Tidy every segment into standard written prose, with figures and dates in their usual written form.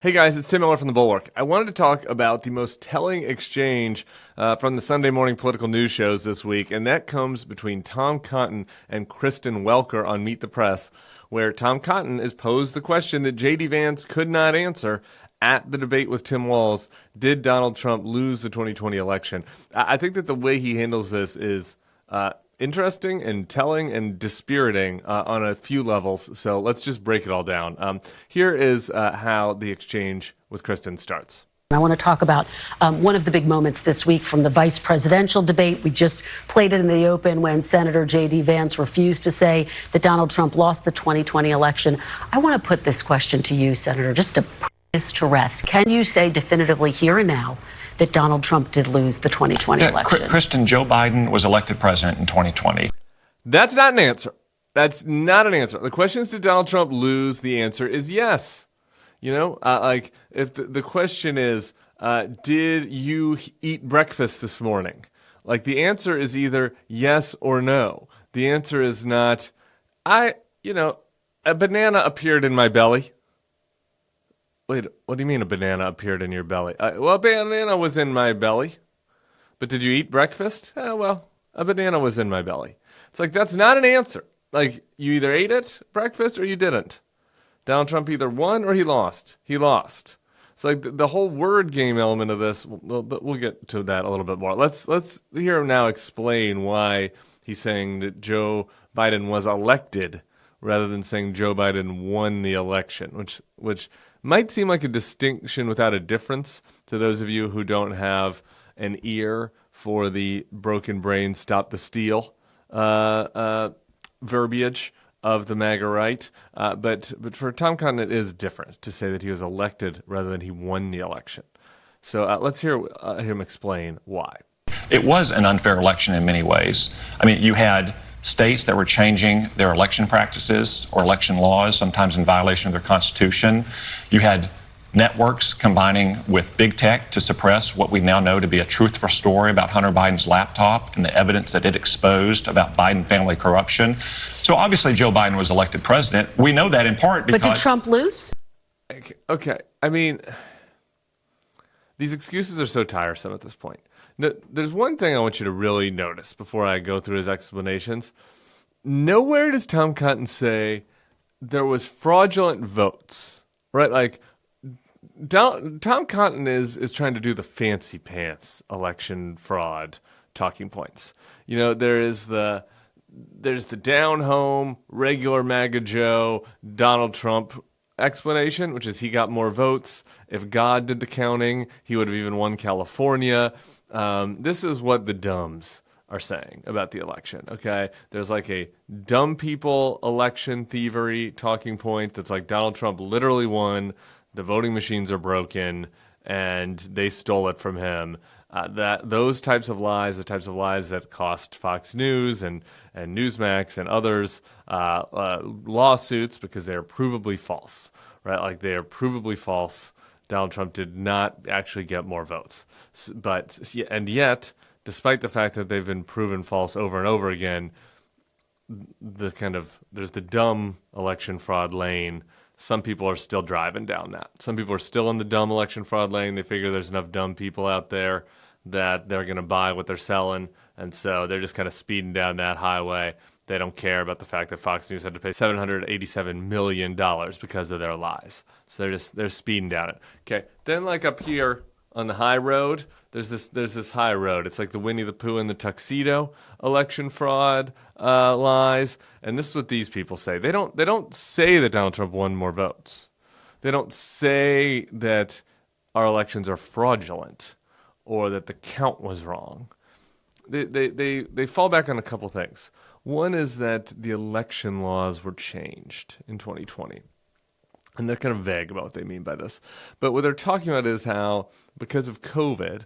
Hey guys, it's Tim Miller from the Bulwark. I wanted to talk about the most telling exchange from the Sunday morning political news shows this week, and that comes between Tom Cotton and Kristen Welker on Meet the Press, where Tom Cotton is posed the question that J.D. Vance could not answer at the debate with Tim Walz. Did Donald Trump lose the 2020 election? I think that the way he handles this is interesting and telling and dispiriting on a few levels. So let's just break it all down. Here is how the exchange with Kristen starts. I want to talk about one of the big moments this week from the vice presidential debate. We just played it in the open when Senator J.D. Vance refused to say that Donald Trump lost the 2020 election. I want to put this question to you, Senator, just to put this to rest. Can you say definitively here and now that Donald Trump did lose the 2020 election? Kristen, Joe Biden was elected president in 2020. That's not an answer. That's not an answer. The question is, did Donald Trump lose? The answer is yes. You know, like if the question is, did you eat breakfast this morning? Like the answer is either yes or no. The answer is not, a banana appeared in my belly. Wait, what do you mean a banana appeared in your belly? Well, a banana was in my belly. But did you eat breakfast? Well, a banana was in my belly. It's like, that's not an answer. Like, you either ate it, breakfast, or you didn't. Donald Trump either won or he lost. He lost. It's like the whole word game element of this, we'll get to that a little bit more. Let's hear him now explain why he's saying that Joe Biden was elected rather than saying Joe Biden won the election, which might seem like a distinction without a difference to those of you who don't have an ear for the broken brain, stop the steal verbiage of the MAGA right. But for Tom Cotton, it is different to say that he was elected rather than he won the election. So let's hear him explain why. It was an unfair election in many ways. I mean, you had states that were changing their election practices or election laws, sometimes in violation of their constitution. You had networks combining with big tech to suppress what we now know to be a truthful story about Hunter Biden's laptop and the evidence that it exposed about Biden family corruption. So obviously Joe Biden was elected president. We know that in part because... But did Trump lose? Okay. I mean, these excuses are so tiresome at this point. No, there's one thing I want you to really notice before I go through his explanations. Nowhere does Tom Cotton say there was fraudulent votes, right? Like, Tom Cotton is trying to do the fancy pants election fraud talking points. You know, there's the down home, regular MAGA Joe, Donald Trump explanation, which is he got more votes. If God did the counting, he would have even won California. This is what the dumbs are saying about the election, okay? There's like a dumb people election thievery talking point that's like Donald Trump literally won, the voting machines are broken, and they stole it from him. Those types of lies, the types of lies that cost Fox News and Newsmax and others lawsuits because they are provably false, right? Like they are provably false. Donald Trump did not actually get more votes. And yet, despite the fact that they've been proven false over and over again, there's the dumb election fraud lane. Some people are still driving down that. Some people are still in the dumb election fraud lane. They figure there's enough dumb people out there that they're going to buy what they're selling. And so they're just kind of speeding down that highway. They don't care about the fact that Fox News had to pay $787 million because of their lies. So they're speeding down it. Okay. Then like up here on the high road, there's this high road. It's like the Winnie the Pooh and the tuxedo election fraud lies. And this is what these people say. They don't say that Donald Trump won more votes. They don't say that our elections are fraudulent or that the count was wrong. They fall back on a couple things. One is that the election laws were changed in 2020. And they're kind of vague about what they mean by this. But what they're talking about is how, because of COVID,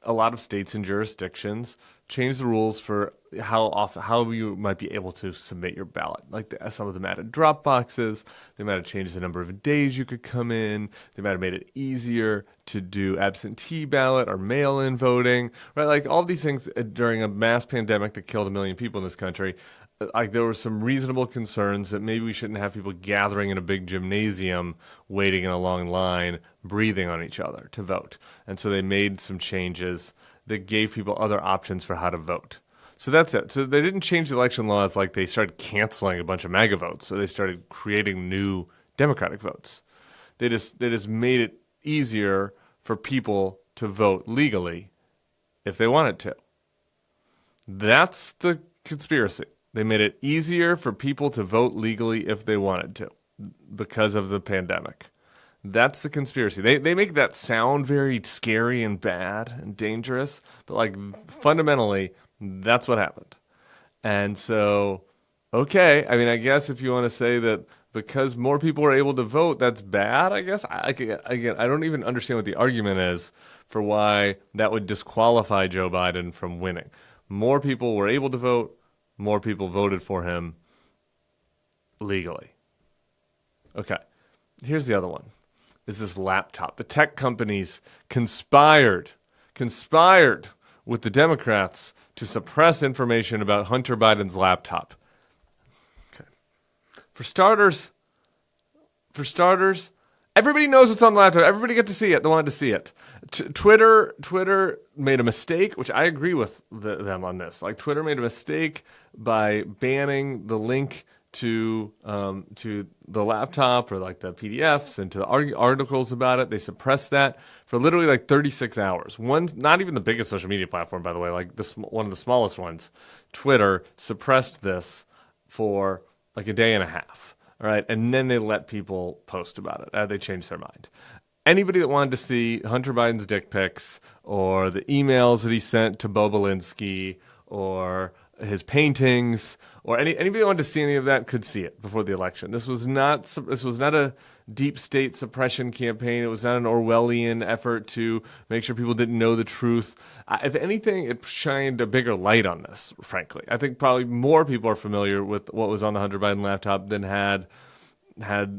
a lot of states and jurisdictions changed the rules for how you might be able to submit your ballot. Like some of them added drop boxes. They might have changed the number of days you could come in. They might have made it easier to do absentee ballot or mail-in voting, right? Like all these things during a mass pandemic that killed 1 million people in this country. like there were some reasonable concerns that maybe we shouldn't have people gathering in a big gymnasium, waiting in a long line, breathing on each other to vote. And so they made some changes that gave people other options for how to vote. So that's it. So they didn't change the election laws like they started canceling a bunch of MAGA votes. So they started creating new Democratic votes. They just made it easier for people to vote legally if they wanted to. That's the conspiracy. They made it easier for people to vote legally if they wanted to because of the pandemic. That's the conspiracy. They make that sound very scary and bad and dangerous, but like fundamentally, that's what happened. And so, okay, I mean, I guess if you want to say that because more people were able to vote, that's bad, I guess. Again, I don't even understand what the argument is for why that would disqualify Joe Biden from winning. More people were able to vote. More people voted for him legally. Okay, here's the other one, is this laptop. The tech companies conspired with the Democrats to suppress information about Hunter Biden's laptop. Okay. For starters, everybody knows what's on the laptop. Everybody got to see it. They wanted to see it. Twitter made a mistake, which I agree with them on this. Like Twitter made a mistake by banning the link to the laptop or like the PDFs and to the articles about it. They suppressed that for literally like 36 hours. Not even the biggest social media platform, by the way, like one of the smallest ones. Twitter suppressed this for like a day and a half. All right, and then they let people post about it. They changed their mind. Anybody that wanted to see Hunter Biden's dick pics or the emails that he sent to Bo Belinsky or his paintings or anybody that wanted to see any of that could see it before the election. This was not a deep state suppression campaign. It was not an Orwellian effort to make sure people didn't know the truth. If anything, it shined a bigger light on this, frankly. I think probably more people are familiar with what was on the Hunter Biden laptop than had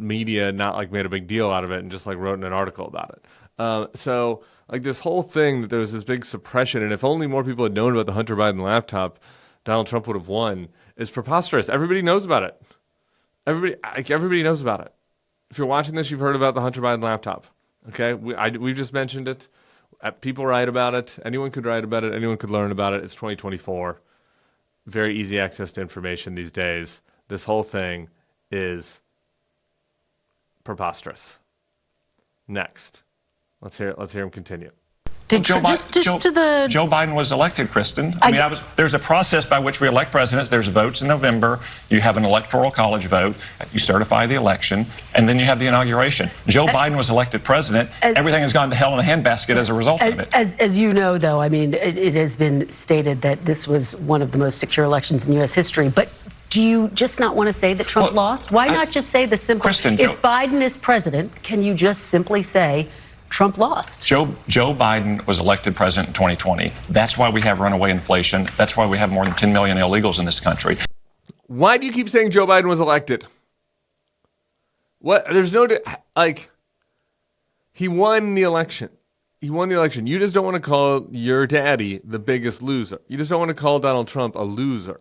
media not like made a big deal out of it and just like wrote an article about it. So like this whole thing that there was this big suppression, and if only more people had known about the Hunter Biden laptop, Donald Trump would have won, is preposterous. Everybody knows about it. Everybody knows about it. If you're watching this, you've heard about the Hunter Biden laptop. Okay, we just mentioned it. People write about it. Anyone could write about it. Anyone could learn about it. It's 2024. Very easy access to information these days. This whole thing is preposterous. Next, let's hear him continue. Joe Biden was elected, Kristen. There's a process by which we elect presidents. There's votes in November. You have an electoral college vote. You certify the election, and then you have the inauguration. Joe Biden was elected president. Everything has gone to hell in a handbasket as a result of it. As you know, though, I mean, it has been stated that this was one of the most secure elections in U.S. history. But do you just not want to say that Trump lost? Why not just say the simple? Kristen, if Biden is president, can you just simply say Trump lost? Joe Biden was elected president in 2020. That's why we have runaway inflation. That's why we have more than 10 million illegals in this country. Why do you keep saying Joe Biden was elected? What? There's no, he won the election. He won the election. You just don't want to call your daddy the biggest loser. You just don't want to call Donald Trump a loser.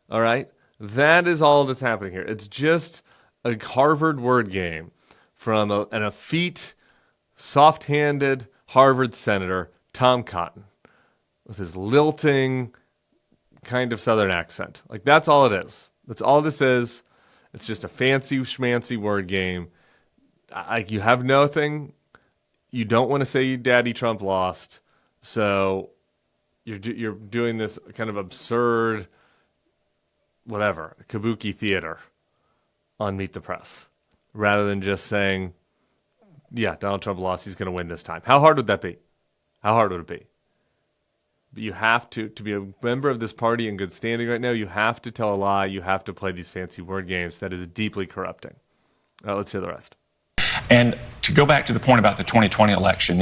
All right? That is all that's happening here. It's just a Harvard word game from an effete, soft-handed Harvard senator, Tom Cotton, with his lilting kind of Southern accent. Like, that's all it is. That's all this is. It's just a fancy schmancy word game. Like, you have nothing. You don't want to say Daddy Trump lost. So you're doing this kind of absurd, whatever, kabuki theater on Meet the Press, rather than just saying, yeah, Donald Trump lost. He's going to win this time. How hard would that be? How hard would it be? But you have to be a member of this party in good standing right now, you have to tell a lie. You have to play these fancy word games. That is deeply corrupting. Let's hear the rest. And to go back to the point about the 2020 election,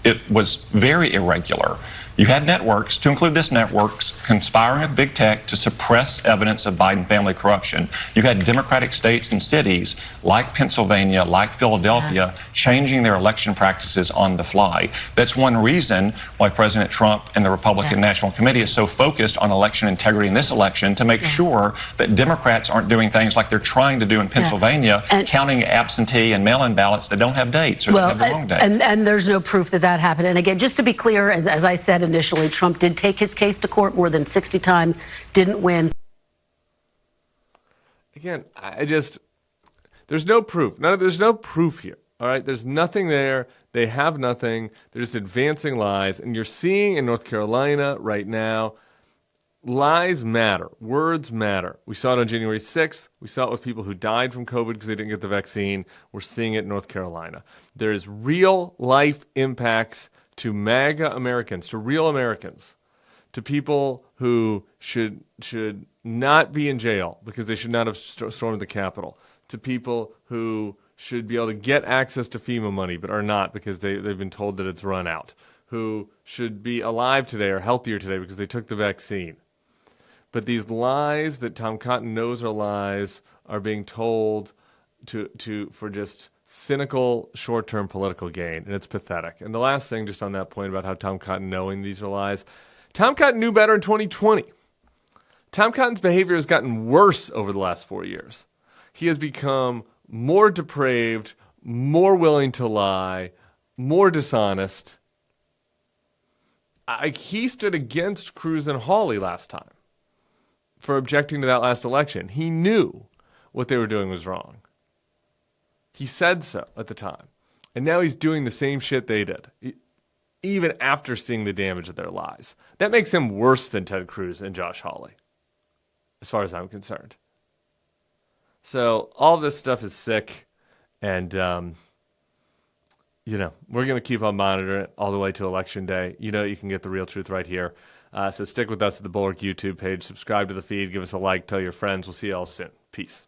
it was very irregular. You had networks, to include this networks, conspiring with big tech to suppress evidence of Biden family corruption. You had Democratic states and cities like Pennsylvania, like Philadelphia, changing their election practices on the fly. That's one reason why President Trump and the Republican National Committee is so focused on election integrity in this election, to make sure that Democrats aren't doing things like they're trying to do in Pennsylvania, counting absentee and mail-in ballots that don't have dates or that have the wrong date. And there's no proof that that happened. And again, just to be clear, as I said initially, Trump did take his case to court more than 60 times, didn't win. Again, there's no proof. There's no proof here. All right, there's nothing there. They have nothing. They're just advancing lies. And you're seeing in North Carolina right now, lies matter. Words matter. We saw it on January 6th. We saw it with people who died from COVID because they didn't get the vaccine. We're seeing it in North Carolina. There is real life impacts to MAGA Americans, to real Americans, to people who should not be in jail because they should not have stormed the Capitol, to people who should be able to get access to FEMA money but are not because they've been told that it's run out, who should be alive today or healthier today because they took the vaccine. But these lies that Tom Cotton knows are lies are being told for just cynical short-term political gain, and it's pathetic. And the last thing, just on that point about how Tom Cotton knowing these are lies, Tom Cotton knew better in 2020. Tom Cotton's behavior has gotten worse over the last 4 years. He has become more depraved, more willing to lie, more dishonest. He stood against Cruz and Hawley last time for objecting to that last election. He knew what they were doing was wrong. He said so at the time. And now he's doing the same shit they did, even after seeing the damage of their lies. That makes him worse than Ted Cruz and Josh Hawley, as far as I'm concerned. So all this stuff is sick. And, we're going to keep on monitoring it all the way to Election Day. You can get the real truth right here. So stick with us at the Bulwark YouTube page. Subscribe to the feed. Give us a like. Tell your friends. We'll see you all soon. Peace.